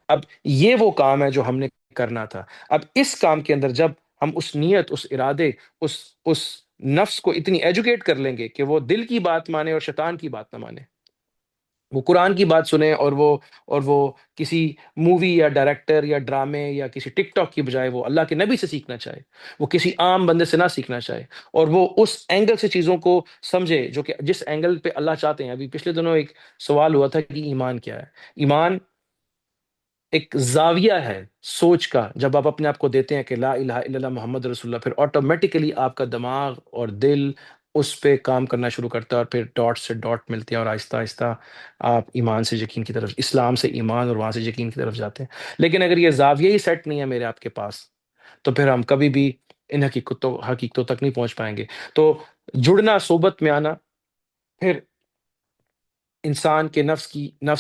A: اب یہ وہ کام ہے جو ہم نے کرنا تھا۔ اب اس کام کے اندر جب ہم اس نیت، اس ارادے، اس نفس کو اتنی ایجوکیٹ کر لیں گے کہ وہ دل کی بات مانے اور شیطان کی بات نہ مانے، وہ قرآن کی بات سنیں، اور وہ کسی مووی یا ڈائریکٹر یا ڈرامے یا کسی ٹک ٹاک کی بجائے وہ اللہ کے نبی سے سیکھنا چاہے، وہ کسی عام بندے سے نہ سیکھنا چاہے، اور وہ اس اینگل سے چیزوں کو سمجھے جو کہ جس اینگل پہ اللہ چاہتے ہیں۔ ابھی پچھلے دنوں ایک سوال ہوا تھا کہ ایمان کیا ہے؟ ایمان ایک زاویہ ہے سوچ کا، جب آپ اپنے آپ کو دیتے ہیں کہ لا الہ الا اللہ محمد رسول اللہ، پھر آٹومیٹیکلی آپ کا دماغ اور دل اس پہ کام کرنا شروع کرتا ہے، اور پھر ڈاٹ سے ڈاٹ ملتے ہیں، اور آہستہ آہستہ آپ ایمان سے یقین کی طرف، اسلام سے ایمان اور وہاں سے یقین کی طرف جاتے ہیں۔ لیکن اگر یہ زاویہ ہی سیٹ نہیں ہے میرے آپ کے پاس، تو پھر ہم کبھی بھی ان حقیقتوں تک نہیں پہنچ پائیں گے۔ تو جڑنا، صحبت میں آنا، پھر انسان کے نفس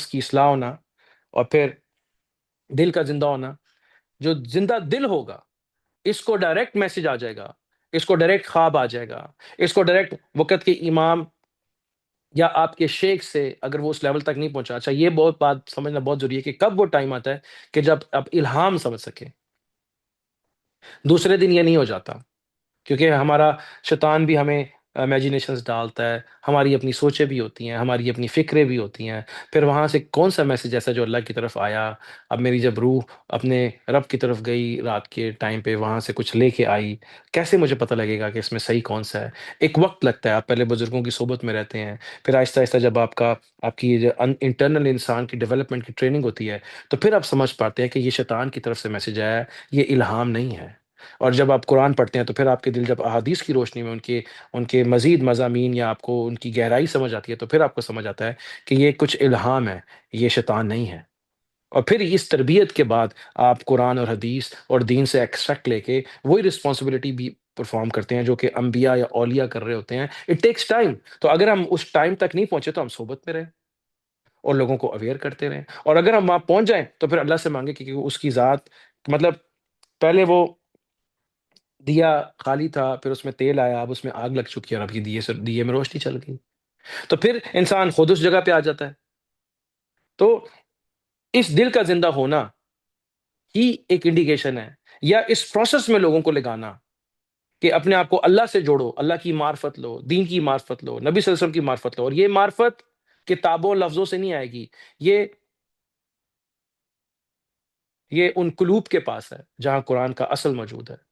A: کی اصلاح ہونا، اور پھر دل کا زندہ ہونا۔ جو زندہ دل ہوگا، اس کو ڈائریکٹ میسج آ جائے گا، اس کو ڈائریکٹ خواب آ جائے گا، اس کو ڈائریکٹ وقت کے امام یا آپ کے شیخ سے، اگر وہ اس لیول تک نہیں پہنچا۔ اچھا، یہ بہت بات سمجھنا بہت ضروری ہے کہ کب وہ ٹائم آتا ہے کہ جب آپ الہام سمجھ سکیں۔ دوسرے دن یہ نہیں ہو جاتا، کیونکہ ہمارا شیطان بھی ہمیں امیجنیشنز ڈالتا ہے، ہماری اپنی سوچیں بھی ہوتی ہیں، ہماری اپنی فکریں بھی ہوتی ہیں۔ پھر وہاں سے کون سا میسج ایسا جو اللہ کی طرف آیا؟ اب میری جب روح اپنے رب کی طرف گئی رات کے ٹائم پہ، وہاں سے کچھ لے کے آئی، کیسے مجھے پتہ لگے گا کہ اس میں صحیح کون سا ہے؟ ایک وقت لگتا ہے، آپ پہلے بزرگوں کی صحبت میں رہتے ہیں، پھر آہستہ آہستہ جب آپ کی یہ جو انٹرنل انسان کی ڈیولپمنٹ کی ٹریننگ ہوتی ہے، تو پھر آپ سمجھ پاتے ہیں کہ یہ شیطان کی طرف سے میسج آیا ہے، یہ الہام نہیں ہے۔ اور جب آپ قرآن پڑھتے ہیں، تو پھر آپ کے دل جب احادیث کی روشنی میں ان کے مزید مضامین یا آپ کو ان کی گہرائی سمجھ آتی ہے، تو پھر آپ کو سمجھ آتا ہے کہ یہ کچھ الہام ہے، یہ شیطان نہیں ہے۔ اور پھر اس تربیت کے بعد آپ قرآن اور حدیث اور دین سے ایکسٹریکٹ لے کے وہی رسپانسبلٹی بھی پرفارم کرتے ہیں جو کہ انبیاء یا اولیاء کر رہے ہوتے ہیں۔ It takes time. تو اگر ہم اس ٹائم تک نہیں پہنچے، تو ہم صحبت میں رہیں اور لوگوں کو اویئر کرتے رہیں، اور اگر ہم وہاں پہنچ جائیں تو پھر اللہ سے مانگے کہ اس کی ذات، مطلب پہلے وہ دیا خالی تھا، پھر اس میں تیل آیا، اب اس میں آگ لگ چکی ہے، اور اب یہ دیے میں روشنی چل گئی، تو پھر انسان خود اس جگہ پہ آ جاتا ہے۔ تو اس دل کا زندہ ہونا ہی ایک انڈیکیشن ہے، یا اس پروسیس میں لوگوں کو لگانا کہ اپنے آپ کو اللہ سے جوڑو، اللہ کی معرفت لو، دین کی معرفت لو، نبی صلی اللہ علیہ وسلم کی معرفت لو، اور یہ معرفت کتابوں لفظوں سے نہیں آئے گی، یہ یہ ان قلوب کے پاس ہے جہاں قرآن کا اصل موجود ہے،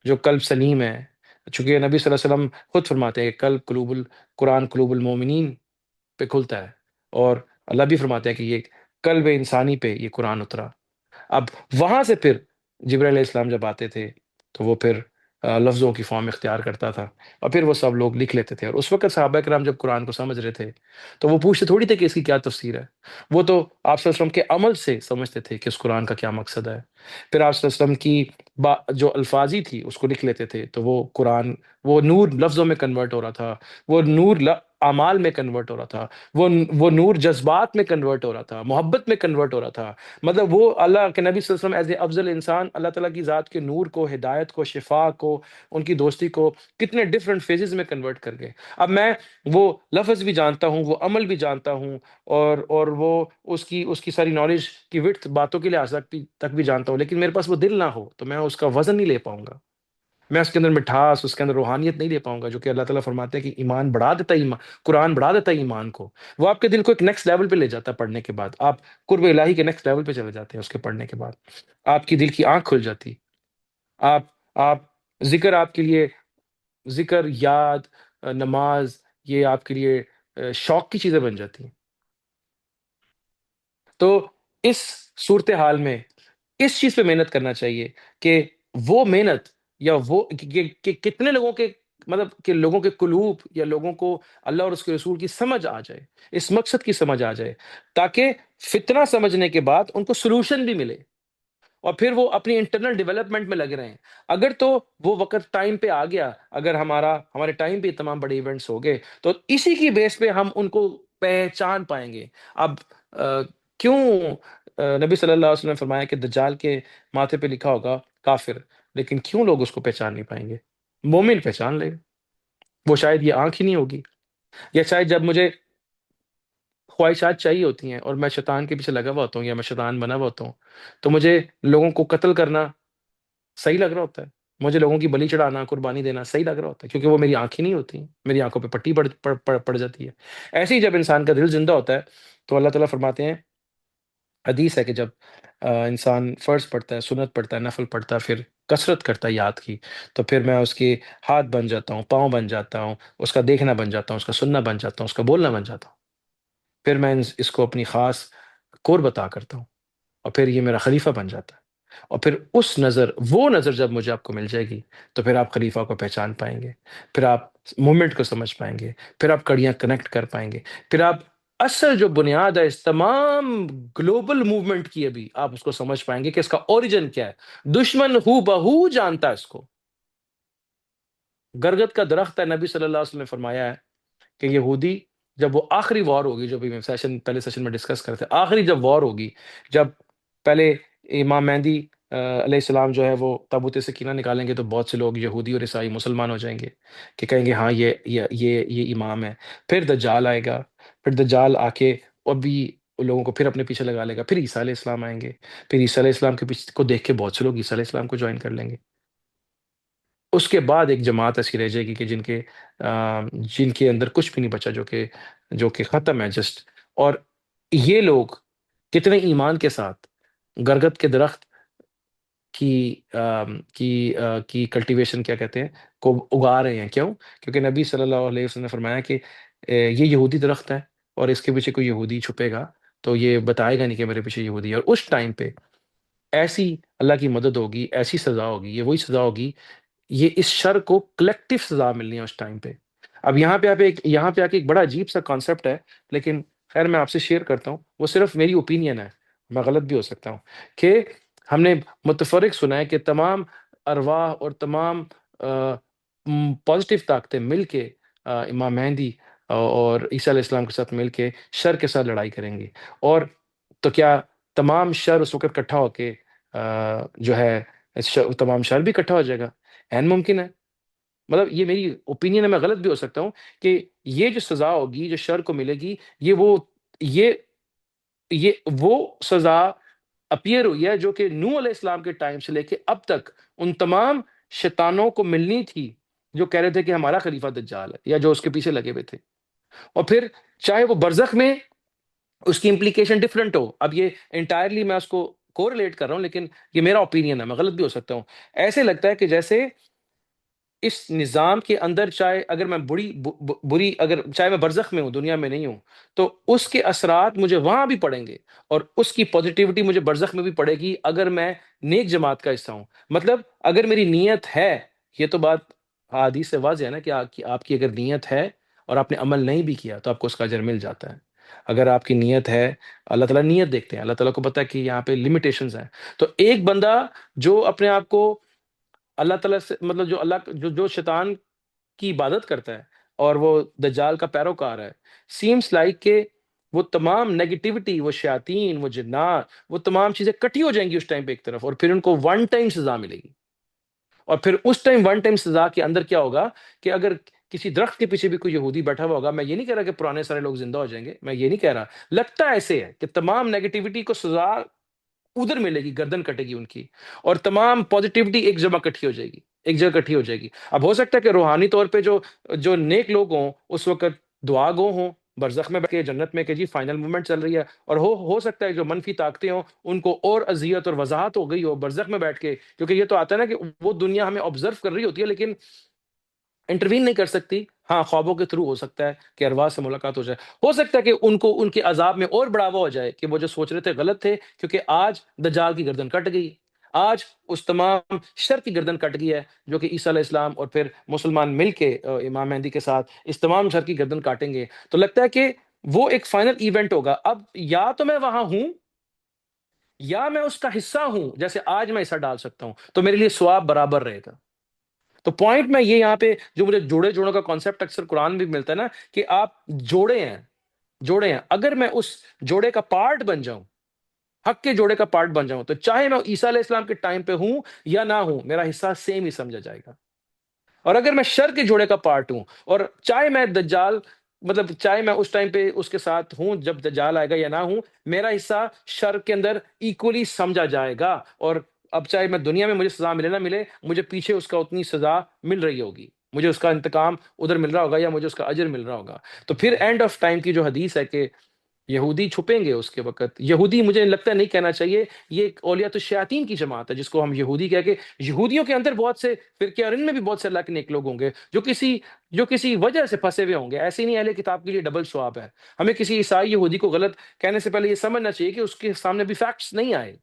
A: جو قلب سلیم ہے۔ چونکہ نبی صلی اللہ علیہ وسلم خود فرماتے ہیں کہ قرآن قلوب المومنین پہ کھلتا ہے، اور اللہ بھی فرماتے ہیں کہ یہ قلب انسانی پہ یہ قرآن اترا۔ اب وہاں سے پھر جبرائیل علیہ السلام جب آتے تھے، تو وہ پھر لفظوں کی فارم اختیار کرتا تھا، اور پھر وہ سب لوگ لکھ لیتے تھے۔ اور اس وقت صحابہ کرام جب قرآن کو سمجھ رہے تھے، تو وہ پوچھتے تھوڑی تھے کہ اس کی کیا تفسیر ہے، وہ تو آپ صلی اللہ علیہ وسلم کے عمل سے سمجھتے تھے کہ اس قرآن کا کیا مقصد ہے۔ پھر آپ صلی اللہ علیہ وسلم کی جو الفاظی تھی اس کو لکھ لیتے تھے، تو وہ قرآن، وہ نور لفظوں میں کنورٹ ہو رہا تھا، وہ نور اعمال میں کنورٹ ہو رہا تھا، وہ نور جذبات میں کنورٹ ہو رہا تھا، محبت میں کنورٹ ہو رہا تھا۔ مطلب وہ اللہ کے نبی صلی اللہ علیہ وسلم ایز اے افضل انسان اللہ تعالیٰ کی ذات کے نور کو، ہدایت کو، شفا کو، ان کی دوستی کو کتنے ڈفرینٹ فیزز میں کنورٹ کر گئے۔ اب میں وہ لفظ بھی جانتا ہوں، وہ عمل بھی جانتا ہوں، اور وہ اس کی ساری نالج کی وڈتھ باتوں کے لحاظ تک بھی جانتا ہوں، لیکن میرے پاس وہ دل نہ ہو، تو میں اس کا وزن نہیں لے پاؤں گا، میں اس کے اندر مٹھاس، اس کے اندر روحانیت نہیں لے پاؤں گا، جو کہ اللہ تعالیٰ فرماتے ہیں کہ ایمان بڑھا دیتا ہے، قرآن بڑھا دیتا ہے ایمان کو۔ وہ آپ کے دل کو ایک نیکسٹ لیول پہ لے جاتا ہے، پڑھنے کے بعد آپ قرب الہی کے نیکسٹ لیول پہ چلے جاتے ہیں، اس کے پڑھنے کے بعد آپ کی دل کی آنکھ کھل جاتی، آپ آپ ذکر، آپ کے لیے ذکر، یاد، نماز، یہ آپ کے لیے شوق کی چیزیں بن جاتی ہیں۔ تو اس صورتحال میں اس چیز پہ محنت کرنا چاہیے کہ وہ محنت، یا وہ کہ کتنے لوگوں کے، مطلب کہ لوگوں کے قلوب یا لوگوں کو اللہ اور اس کے رسول کی سمجھ آ جائے، اس مقصد کی سمجھ آ جائے، تاکہ فتنہ سمجھنے کے بعد ان کو سلوشن بھی ملے، اور پھر وہ اپنی انٹرنل ڈیولپمنٹ میں لگ رہے ہیں۔ اگر تو وہ وقت ٹائم پہ آ گیا، اگر ہمارے ٹائم پہ تمام بڑے ایونٹس ہو گئے، تو اسی کی بیس پہ ہم ان کو پہچان پائیں گے۔ اب کیوں نبی صلی اللہ علیہ وسلم نے فرمایا کہ دجال کے ماتھے پہ لکھا ہوگا کافر، لیکن کیوں لوگ اس کو پہچان نہیں پائیں گے؟ مومن پہچان لے گا۔ وہ شاید یہ آنکھ ہی نہیں ہوگی، یا شاید جب مجھے خواہشات چاہیے ہوتی ہیں اور میں شیطان کے پیچھے لگا ہوا ہوتا ہوں یا میں شیطان بنا ہوا ہوتا ہوں، تو مجھے لوگوں کو قتل کرنا صحیح لگ رہا ہوتا ہے، مجھے لوگوں کی بلی چڑھانا، قربانی دینا صحیح لگ رہا ہوتا ہے، کیونکہ وہ میری آنکھیں نہیں ہوتی ہیں، میری آنکھوں پہ پٹی پڑ جاتی ہے۔ ایسے ہی جب انسان کا دل زندہ ہوتا ہے تو اللہ تعالیٰ فرماتے ہیں، حدیث ہے کہ جب انسان فرض پڑھتا ہے، سنت پڑھتا ہے، نفل پڑھتا ہے، پھر کثرت کرتا ہے یاد کی، تو پھر میں اس کے ہاتھ بن جاتا ہوں، پاؤں بن جاتا ہوں، اس کا دیکھنا بن جاتا ہوں، اس کا سننا بن جاتا ہوں، اس کا بولنا بن جاتا ہوں۔ پھر میں اس کو اپنی خاص کور بتا کرتا ہوں، اور پھر یہ میرا خلیفہ بن جاتا ہے۔ اور پھر وہ نظر جب مجھے آپ کو مل جائے گی، تو پھر آپ خلیفہ کو پہچان پائیں گے، پھر آپ مومنٹ کو سمجھ پائیں گے، پھر آپ کڑیاں کنیکٹ کر پائیں گے، پھر آپ اصل جو بنیاد ہے اس تمام گلوبل موومنٹ کی، ابھی آپ اس کو سمجھ پائیں گے کہ اس کا اوریجن کیا ہے۔ دشمن ہو بہو جانتا ہے اس کو۔ گرگت کا درخت ہے، نبی صلی اللہ علیہ وسلم نے فرمایا ہے کہ یہودی جب وہ آخری وار ہوگی، جو بھی میں پہلے سیشن میں ڈسکس کرتے، آخری جب وار ہوگی، جب پہلے امام مہدی علیہ السلام جو ہے وہ تابوت سکینہ نکالیں گے، تو بہت سے لوگ یہودی اور عیسائی مسلمان ہو جائیں گے، کہ کہیں گے ہاں یہ امام ہے۔ پھر دجال آئے گا، پھر دجال آ کے اور بھی لوگوں کو پھر اپنے پیچھے لگا لے گا، پھر عیسیٰ علیہ السلام آئیں گے، پھر عیسیٰ علیہ السلام کے پیچھے کو دیکھ کے بہت سے لوگ عیسیٰ علیہ السلام کو جوائن کر لیں گے۔ اس کے بعد ایک جماعت ایسی رہ جائے گی کہ جن کے اندر کچھ بھی نہیں بچا، جو کہ ختم ہے جسٹ۔ اور یہ لوگ کتنے ایمان کے ساتھ گرگت کے درخت کی کلٹیویشن کیا کہتے ہیں، کو اگا رہے ہیں۔ کیوں؟ کیونکہ نبی صلی اللہ علیہ وسلم نے فرمایا کہ یہ یہودی درخت ہے، اور اس کے پیچھے کوئی یہودی چھپے گا تو یہ بتائے گا نہیں کہ میرے پیچھے یہودی ہے، اور اس ٹائم پہ ایسی اللہ کی مدد ہوگی، ایسی سزا ہوگی، یہ وہی سزا ہوگی، یہ اس شر کو کلیکٹیو سزا ملنی ہے اس ٹائم پہ۔ اب یہاں پہ آ کے ایک بڑا عجیب سا کانسیپٹ ہے، لیکن خیر میں آپ سے شیئر کرتا ہوں، وہ صرف میری اوپینین ہے، میں غلط بھی ہو سکتا ہوں، کہ ہم نے متفرق سنا ہے کہ تمام ارواح اور تمام پازیٹیو طاقتیں مل کے امام مہدی اور عیسیٰ علیہ السلام کے ساتھ مل کے شر کے ساتھ لڑائی کریں گے، اور تو کیا تمام شر اس وقت اکٹھا ہو کے جو ہے تمام شر بھی اکٹھا ہو جائے گا؟ این ممکن ہے، مطلب یہ میری اوپینین ہے، میں غلط بھی ہو سکتا ہوں، کہ یہ جو سزا ہوگی، جو شر کو ملے گی، یہ یہ وہ سزا اپیئر ہوئی ہے جو کہ نوح علیہ السلام کے ٹائم سے لے کے اب تک ان تمام شیطانوں کو ملنی تھی، جو کہہ رہے تھے کہ ہمارا خلیفہ دجال ہے، یا جو اس کے پیچھے لگے ہوئے تھے۔ اور پھر چاہے وہ برزخ میں اس کی امپلیکیشن ڈفرنٹ ہو، اب یہ انٹائرلی میں اس کو کوریلیٹ کر رہا ہوں، لیکن یہ میرا اوپینین ہے، میں غلط بھی ہو سکتا ہوں۔ ایسے لگتا ہے کہ جیسے اس نظام کے اندر، چاہے اگر میں بری اگر چاہے میں برزخ میں ہوں، دنیا میں نہیں ہوں، تو اس کے اثرات مجھے وہاں بھی پڑیں گے، اور اس کی پوزیٹیوٹی مجھے برزخ میں بھی پڑے گی، اگر میں نیک جماعت کا حصہ ہوں۔ مطلب اگر میری نیت ہے، یہ تو بات حدیث سے واضح ہے نا، کہ آپ کی اگر نیت ہے اور آپ نے عمل نہیں بھی کیا، تو آپ کو اس کا اجر مل جاتا ہے۔ اگر آپ کی نیت ہے، اللہ تعالیٰ نیت دیکھتے ہیں، اللہ تعالیٰ کو پتہ ہے کہ یہاں پہ لمیٹیشنز ہیں، تو ایک بندہ جو اپنے آپ کو اللہ تعالیٰ سے، مطلب جو شیطان کی عبادت کرتا ہے اور وہ دجال کا پیروکار ہے، سیمس لائک کہ وہ تمام نیگیٹیوٹی، وہ شیاطین، وہ جنات، وہ تمام چیزیں کٹی ہو جائیں گی اس ٹائم پہ ایک طرف، اور پھر ان کو ون ٹائم سزا ملے گی۔ اور پھر اس ٹائم ون ٹائم سزا کے اندر کیا ہوگا، کہ اگر کسی درخت کے پیچھے بھی کوئی یہودی بیٹھا ہوا ہوگا، میں یہ نہیں کہہ رہا کہ پرانے سارے لوگ زندہ ہو جائیں گے، میں یہ نہیں کہہ رہا، لگتا ایسے ہے کہ تمام نیگیٹیوٹی کو سزا ادھر ملے گی، گردن کٹے گی ان کی، اور تمام پوزیٹیوٹی ایک جگہ کٹھی ہو جائے گی، ایک جگہ کٹھی ہو جائے گی۔ اب ہو سکتا ہے کہ روحانی طور پہ جو نیک لوگ ہوں اس وقت دعا گو ہوں، برزخ میں بیٹھ کے جنت میں، کہ جی فائنل مومنٹ چل رہی ہے، اور ہو سکتا ہے جو منفی طاقتیں ہوں ان کو اور اذیت اور وضاحت ہو گئی ہو برزخ میں بیٹھ کے، کیونکہ یہ تو آتا ہے نا کہ وہ دنیا ہمیں آبزرو کر رہی ہوتی ہے، لیکن انٹروین نہیں کر سکتی۔ ہاں، خوابوں کے تھرو ہو سکتا ہے کہ ارواح سے ملاقات ہو جائے، ہو سکتا ہے کہ ان کے عذاب میں اور بڑھاوا ہو جائے، کہ وہ جو سوچ رہے تھے غلط تھے، کیونکہ آج دجال کی گردن کٹ گئی، آج اس تمام شر کی گردن کٹ گئی ہے، جو کہ عیسیٰ علیہ السلام اور پھر مسلمان مل کے امام مہدی کے ساتھ اس تمام شر کی گردن کاٹیں گے۔ تو لگتا ہے کہ وہ ایک فائنل ایونٹ ہوگا۔ اب یا تو میں وہاں ہوں، یا میں اس کا حصہ ہوں، جیسے آج میں حصہ ڈال سکتا ہوں، تو میرے لیے ثواب برابر رہے گا۔ تو پوائنٹ میں یہ یہاں پہ جو مجھے جوڑے جوڑوں کا کانسیپٹ اکثر قرآن بھی ملتا ہے نا، کہ آپ جوڑے ہیں، جوڑے ہیں، اگر میں اس جوڑے کا پارٹ بن جاؤں، حق کے جوڑے کا پارٹ بن جاؤں، تو چاہے میں عیسیٰ علیہ السلام کے ٹائم پہ ہوں یا نہ ہوں، میرا حصہ سیم ہی سمجھا جائے گا۔ اور اگر میں شر کے جوڑے کا پارٹ ہوں، اور چاہے میں دجال، مطلب چاہے میں اس ٹائم پہ اس کے ساتھ ہوں جب دجال آئے گا یا نہ ہوں، میرا حصہ شر کے اندر ایکولی سمجھا جائے گا۔ اور اب چاہے میں دنیا میں مجھے سزا ملے نہ ملے، مجھے پیچھے اس کا اتنی سزا مل رہی ہوگی، مجھے اس کا انتقام ادھر مل رہا ہوگا، یا مجھے اس کا اجر مل رہا ہوگا۔ تو پھر اینڈ آف ٹائم کی جو حدیث ہے کہ یہودی چھپیں گے اس کے وقت، یہودی مجھے لگتا ہے نہیں کہنا چاہیے، یہ ایک اولیاء الشیاطین کی جماعت ہے جس کو ہم یہودی کہہ کے، یہودیوں کے اندر بہت سے فرقے، اور ان میں بھی بہت سے اللہ کے نیک لوگ ہوں گے جو کسی وجہ سے پھنسے ہوئے ہوں گے۔ ایسے ہی نہیں اہل کتاب کے لیے ڈبل ثواب ہے۔ ہمیں کسی عیسائی یہودی کو غلط کہنے سے پہلے یہ سمجھنا چاہیے کہ اس کے سامنے بھی فیکٹس نہیں آئے۔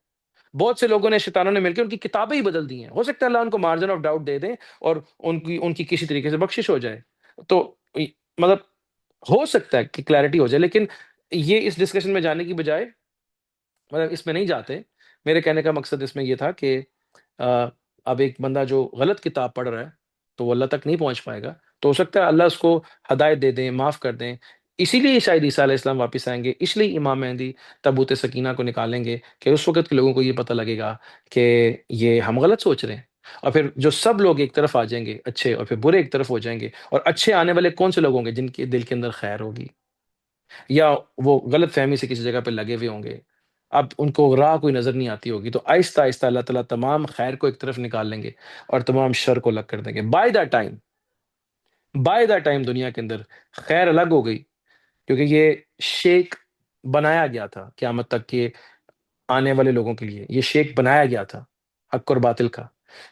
A: بہت سے لوگوں نے، شیطانوں نے مل کے ان کی کتابیں ہی بدل دی ہیں، ہو سکتا ہے اللہ ان کو مارجن آف ڈاؤٹ دے دیں اور ان کی کسی طریقے سے بخشش ہو جائے۔ تو مطلب ہو سکتا ہے کہ کلیئرٹی ہو جائے، لیکن یہ اس ڈسکشن میں جانے کی بجائے، مطلب اس میں نہیں جاتے۔ میرے کہنے کا مقصد اس میں یہ تھا کہ آ، اب ایک بندہ جو غلط کتاب پڑھ رہا ہے تو وہ اللہ تک نہیں پہنچ پائے گا، تو ہو سکتا ہے اللہ اس کو ہدایت دے دیں، معاف کر دیں۔ اسی لیے شاید عیسیٰ علیہ السلام واپس آئیں گے، اس لیے امام مہدی تابوت سکینہ کو نکالیں گے، کہ اس وقت کے لوگوں کو یہ پتہ لگے گا کہ یہ ہم غلط سوچ رہے ہیں۔ اور پھر جو سب لوگ ایک طرف آ جائیں گے اچھے، اور پھر برے ایک طرف ہو جائیں گے، اور اچھے آنے والے کون سے لوگ ہوں گے؟ جن کے دل کے اندر خیر ہوگی، یا وہ غلط فہمی سے کسی جگہ پہ لگے ہوئے ہوں گے، اب ان کو راہ کوئی نظر نہیں آتی ہوگی، تو آہستہ آہستہ اللہ تعالیٰ تمام خیر کو ایک طرف نکال لیں گے اور تمام شر کو الگ کر دیں گے۔ بائی دا ٹائم دنیا کے اندر خیر الگ ہو گئی، کیونکہ یہ شیک بنایا گیا تھا قیامت تک کے آنے والے لوگوں کے لیے، یہ شیک بنایا گیا تھا حق اور باطل کا۔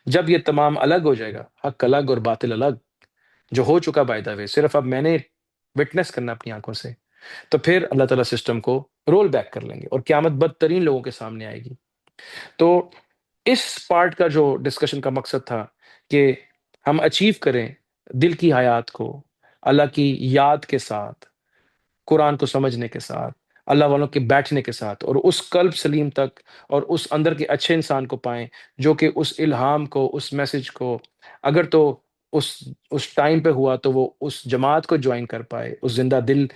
A: جب یہ تمام الگ ہو جائے گا، حق الگ اور باطل الگ، جو ہو چکا بائی دا وے، صرف اب میں نے وٹنس کرنا اپنی آنکھوں سے، تو پھر اللہ تعالیٰ سسٹم کو رول بیک کر لیں گے اور قیامت بدترین لوگوں کے سامنے آئے گی۔ تو اس پارٹ کا جو ڈسکشن کا مقصد تھا کہ ہم اچیو کریں دل کی حیات کو اللہ کی یاد کے ساتھ، قرآن کو سمجھنے کے ساتھ، اللہ والوں کے بیٹھنے کے ساتھ، اور اس قلب سلیم تک اور اس اندر کے اچھے انسان کو پائیں جو کہ اس الہام کو، اس میسج کو، اگر تو اس اس ٹائم پہ ہوا تو وہ اس جماعت کو جوائن کر پائے، اس زندہ دل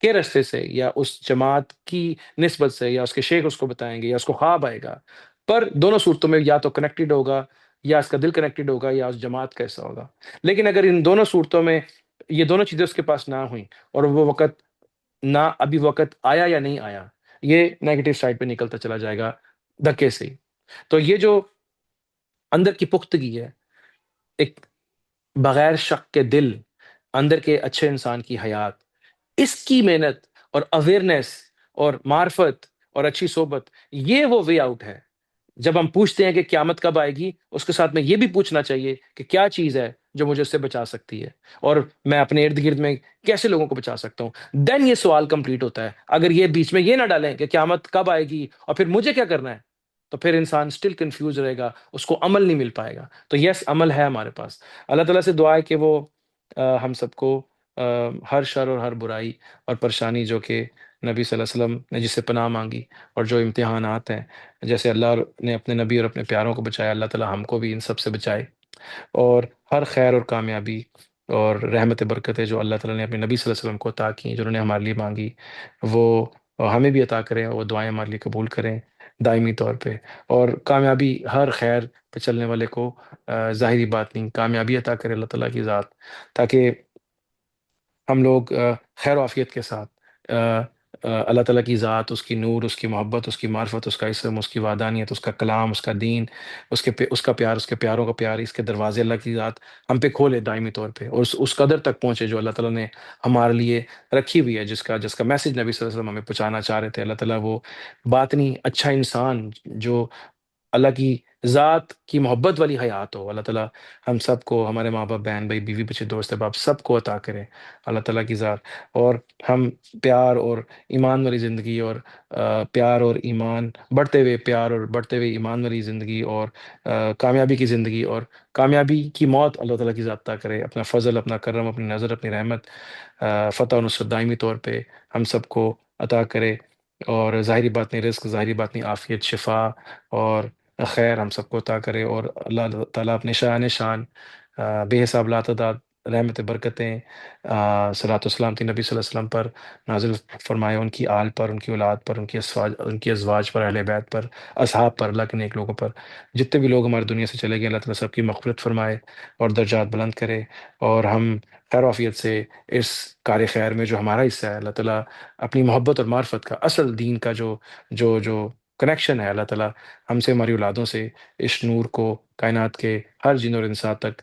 A: کے رستے سے، یا اس جماعت کی نسبت سے، یا اس کے شیخ اس کو بتائیں گے، یا اس کو خواب آئے گا۔ پر دونوں صورتوں میں یا تو کنیکٹڈ ہوگا، یا اس کا دل کنیکٹڈ ہوگا، یا اس جماعت کا حصہ ہوگا۔ لیکن اگر ان دونوں صورتوں میں یہ دونوں چیزیں اس کے پاس نہ ہوئیں، اور وہ وقت نہ ابھی وقت آیا یا نہیں آیا، یہ نیگیٹو سائڈ پہ نکلتا چلا جائے گا دھکے سے ہی۔ تو یہ جو اندر کی پختگی ہے، ایک بغیر شک کے دل، اندر کے اچھے انسان کی حیات، اس کی محنت اور اویئرنیس اور معرفت اور اچھی صحبت، یہ وہ وے آؤٹ ہے۔ جب ہم پوچھتے ہیں کہ قیامت کب آئے گی، اس کے ساتھ میں یہ بھی پوچھنا چاہیے کہ کیا چیز ہے جو مجھے اس سے بچا سکتی ہے، اور میں اپنے ارد گرد میں کیسے لوگوں کو بچا سکتا ہوں۔ دین یہ سوال کمپلیٹ ہوتا ہے۔ اگر یہ بیچ میں یہ نہ ڈالیں کہ قیامت کب آئے گی اور پھر مجھے کیا کرنا ہے، تو پھر انسان اسٹل کنفیوز رہے گا، اس کو عمل نہیں مل پائے گا۔ تو یس، عمل ہے ہمارے پاس۔ اللہ تعالیٰ سے دعا ہے کہ وہ ہم سب کو ہر شر اور ہر برائی اور پریشانی جو کہ نبی صلی اللہ علیہ وسلم نے جس سے پناہ مانگی، اور جو امتحانات ہیں، جیسے اللہ نے اپنے نبی اور اپنے پیاروں کو بچایا، اللہ تعالیٰ ہم کو بھی ان سب سے بچائے، اور ہر خیر اور کامیابی اور رحمت برکتیں جو اللہ تعالیٰ نے اپنے نبی صلی اللہ علیہ وسلم کو عطا کی، جو انہوں نے ہمارے لیے مانگی، وہ ہمیں بھی عطا کریں، اور وہ دعائیں ہمارے لیے قبول کریں دائمی طور پہ۔ اور کامیابی، ہر خیر پہ چلنے والے کو ظاہری بات نہیں، کامیابی عطا کرے اللہ تعالیٰ کی ذات، تاکہ ہم لوگ خیر و عافیت کے ساتھ اللہ تعالیٰ کی ذات، اس کی نور، اس کی محبت، اس کی معرفت، اس کا اسم، اس کی وحدانیت، اس کا کلام، اس کا دین، اس کا پیار، اس کے پیاروں کا پیار، اس کے دروازے اللہ کی ذات ہم پہ کھولے دائمی طور پہ، اور اس قدر تک پہنچے جو اللہ تعالیٰ نے ہمارے لیے رکھی ہوئی ہے، جس کا میسج نبی صلی اللہ علیہ وسلم ہمیں پہنچانا چاہ رہے تھے۔ اللہ تعالیٰ وہ باطنی اچھا انسان جو اللہ کی ذات کی محبت والی حیات ہو، اللہ تعالیٰ ہم سب کو، ہمارے ماں باپ، بہن بھائی، بیوی بچے، دوست احباب، سب کو عطا کرے اللہ تعالیٰ کی ذات، اور ہم پیار اور ایمان والی زندگی، اور پیار اور ایمان، بڑھتے ہوئے پیار اور بڑھتے ہوئے ایمان والی زندگی، اور کامیابی کی زندگی، اور کامیابی کی موت اللہ تعالیٰ کی ذات عطا کرے۔ اپنا فضل، اپنا کرم، اپنی نظر، اپنی رحمت، فتح و نصرت دائمی طور پہ ہم سب کو عطا کرے، اور ظاہری باطنی رزق، ظاہری باطنی عافیت، شفا اور خیر ہم سب کو عطا کرے، اور اللہ تعالیٰ اپنے شان بے حساب لا تعداد رحمت برکتیں صلاۃ و سلام نبی صلی اللہ علیہ وسلم پر نازل فرمائے، ان کی آل پر، ان کی اولاد پر، ان کی ازواج پر، اہل بیت پر، اصحاب پر، اللہ کے نیک لوگوں پر، جتنے بھی لوگ ہماری دنیا سے چلے گئے، اللہ تعالیٰ سب کی مغفرت فرمائے اور درجات بلند کرے، اور ہم خیر و عافیت سے اس کار خیر میں جو ہمارا حصہ ہے، اللہ تعالیٰ اپنی محبت اور معرفت کا اصل دین کا جو کنیکشن ہے، اللہ تعالیٰ ہم سے، ہماری اولادوں سے اس نور کو کائنات کے ہر جن اور انسان تک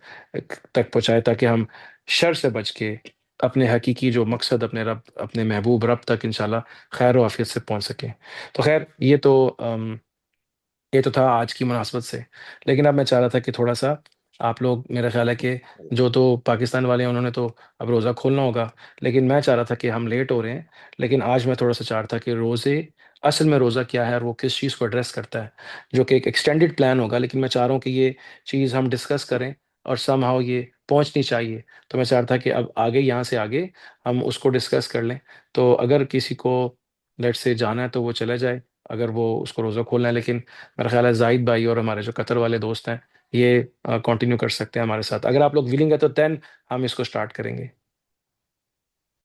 A: پہنچائے، تاکہ ہم شر سے بچ کے اپنے حقیقی جو مقصد، اپنے رب، اپنے محبوب رب تک انشاءاللہ خیر و عافیت سے پہنچ سکیں۔ تو خیر، یہ تو تھا آج کی مناسبت سے، لیکن اب میں چاہ رہا تھا کہ تھوڑا سا آپ لوگ، میرا خیال ہے کہ جو تو پاکستان والے ہیں انہوں نے تو اب روزہ کھولنا ہوگا، لیکن میں چاہ رہا تھا کہ ہم لیٹ ہو رہے ہیں، لیکن آج میں تھوڑا سا چاہ رہا تھا کہ اصل میں روزہ کیا ہے اور وہ کس چیز کو ایڈریس کرتا ہے، جو کہ ایک ایکسٹینڈڈ پلان ہوگا، لیکن میں چاہ رہا ہوں کہ یہ چیز ہم ڈسکس کریں اور سم ہاؤ یہ پہنچنی چاہیے۔ تو میں چاہ رہا تھا کہ اب آگے، یہاں سے آگے ہم اس کو ڈسکس کر لیں، تو اگر کسی کو لیٹ سے جانا ہے تو وہ چلا جائے، اگر وہ اس کو روزہ کھولنا ہے، لیکن میرا خیال ہے زاہد بھائی اور ہمارے جو قطر والے دوست ہیں، یہ کنٹینیو کر سکتے ہیں ہمارے ساتھ، اگر آپ لوگ ولنگ ہے تو دین ہم اس کو اسٹارٹ کریں گے۔